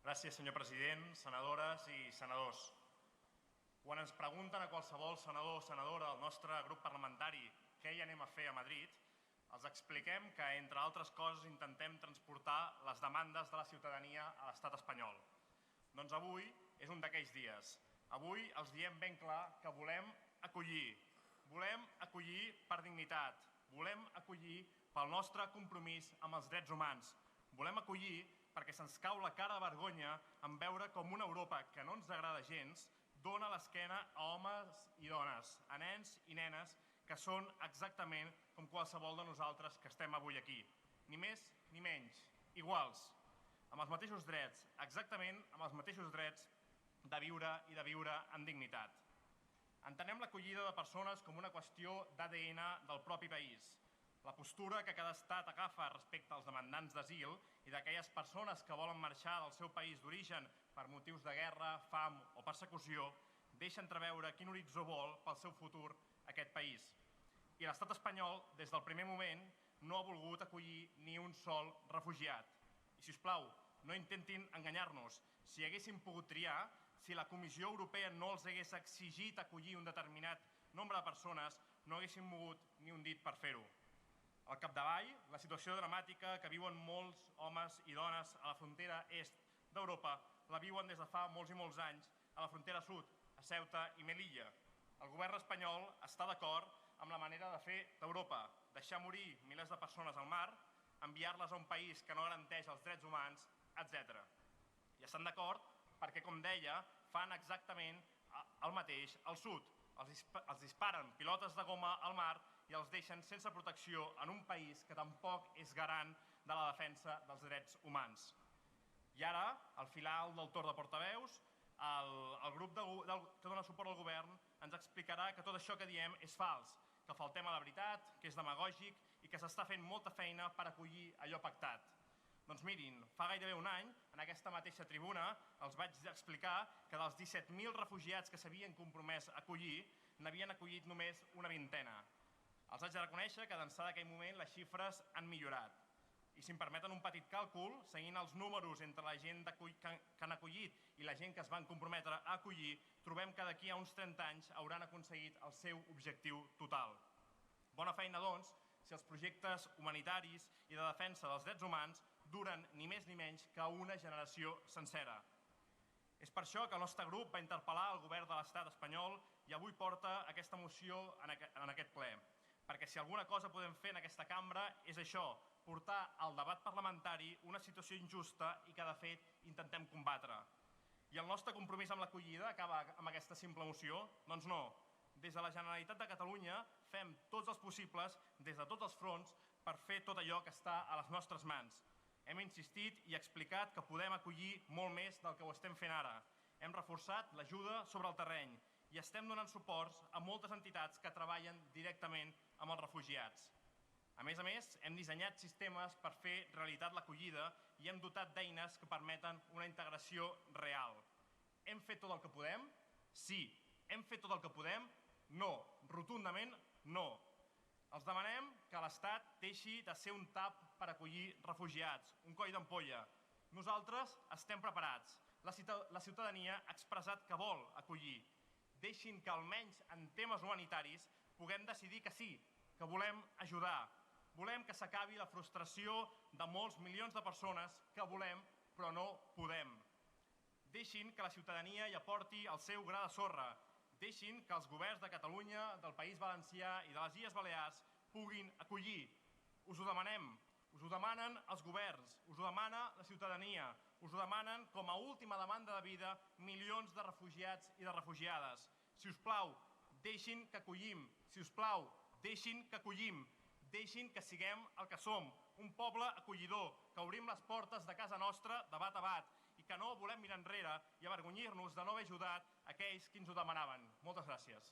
Gràcies, senyor president, senadores i senadors. Quan ens pregunten a qualsevol senador o senadora del nostre grup parlamentari què hi anem a fer a Madrid, els expliquem que, entre altres coses, intentem transportar les demandes de la ciutadania a l'estat espanyol. Doncs avui és un d'aquells dies. Avui els diem ben clar que volem acollir. Volem acollir per dignitat. Volem acollir pel nostre compromís amb els drets humans. Volem acollir perquè se'ns cau la cara de vergonya en veure com una Europa que no ens agrada gens dona l'esquena a homes i dones, a nens i nenes que són exactament com qualsevol de nosaltres que estem avui aquí. Ni més ni menys, iguals, amb els mateixos drets, exactament amb els mateixos drets de viure i de viure en dignitat. Entenem l'acollida de persones com una qüestió d'ADN del propi país. La postura que cada estat agafa respecte als demandants d'asil i d'aquelles persones que volen marxar del seu país d'origen per motius de guerra, fam o persecució deixa entreveure quin horitzó vol pel seu futur aquest país. I l'estat espanyol, des del primer moment, no ha volgut acollir ni un sol refugiat. I, si us plau, no intentin enganyar-nos. Si haguessin pogut triar, si la Comissió Europea no els hagués exigit acollir un determinat nombre de persones, no haguessin mogut ni un dit per fer-ho. Al capdavall, la situació dramàtica que viuen molts homes i dones a la frontera est d'Europa la viuen des de fa molts i molts anys a la frontera sud, a Ceuta i Melilla. El govern espanyol està d'acord amb la manera de fer d'Europa, deixar morir milers de persones al mar, enviar-les a un país que no garanteix els drets humans, etc. I estan d'acord perquè, com deia, fan exactament el mateix al sud. Els disparen pilotes de goma al mar i els deixen sense protecció en un país que tampoc és garant de la defensa dels drets humans. I ara, al final del torn de portaveus, el grup que dona suport al govern ens explicarà que tot això que diem és fals, que faltem a la veritat, que és demagògic i que s'està fent molta feina per acollir allò pactat. Doncs mirin, fa gairebé un any, en aquesta mateixa tribuna, els vaig explicar que dels 17.000 refugiats que s'havien compromès a acollir, n'havien acollit només una vintena. Els haig de reconèixer que d'ençà d'aquell moment les xifres han millorat. I si em permeten un petit càlcul, seguint els números entre la gent que han acollit i la gent que es van comprometre a acollir, trobem que d'aquí a uns 30 anys hauran aconseguit el seu objectiu total. Bona feina, doncs, si els projectes humanitaris i de defensa dels drets humans duren ni més ni menys que una generació sencera. És per això que el nostre grup va interpel·lar el govern de l'estat espanyol i avui porta aquesta moció en aquest ple. Perquè si alguna cosa podem fer en aquesta cambra és això, portar al debat parlamentari una situació injusta i que, de fet, intentem combatre. I el nostre compromís amb l'acollida acaba amb aquesta simple moció? Doncs no. Des de la Generalitat de Catalunya fem tots els possibles, des de tots els fronts, per fer tot allò que està a les nostres mans. Hem insistit i explicat que podem acollir molt més del que ho estem fent ara. Hem reforçat l'ajuda sobre el terreny i estem donant suports a moltes entitats que treballen directament amb els refugiats. A més, hem dissenyat sistemes per fer realitat l'acollida i hem dotat d'eines que permeten una integració real. Hem fet tot el que podem? Sí. Hem fet tot el que podem? No. Rotundament no. Els demanem que l'Estat deixi de ser un tap per acollir refugiats, un coll d'ampolla. Nosaltres estem preparats. La ciutadania ha expressat que vol acollir. Deixin que, almenys en temes humanitaris, puguem decidir que sí, que volem ajudar. Volem que s'acabi la frustració de molts milions de persones que volem però no podem. Deixin que la ciutadania hi aporti el seu gra de sorra. Deixin que els governs de Catalunya, del País Valencià i de les Illes Balears puguin acollir. Us ho demanem. Us ho demanen els governs. Us ho demana la ciutadania. Us ho demanen, com a última demanda de vida, milions de refugiats i de refugiades. Si us plau, deixin que acollim. Si us plau, deixin que acollim. Deixin que siguem el que som, un poble acollidor, que obrim les portes de casa nostra de bat a bat i que no volem mirar enrere i avergonyir-nos de no haver ajudat aquells qui ens ho demanaven. Moltes gràcies.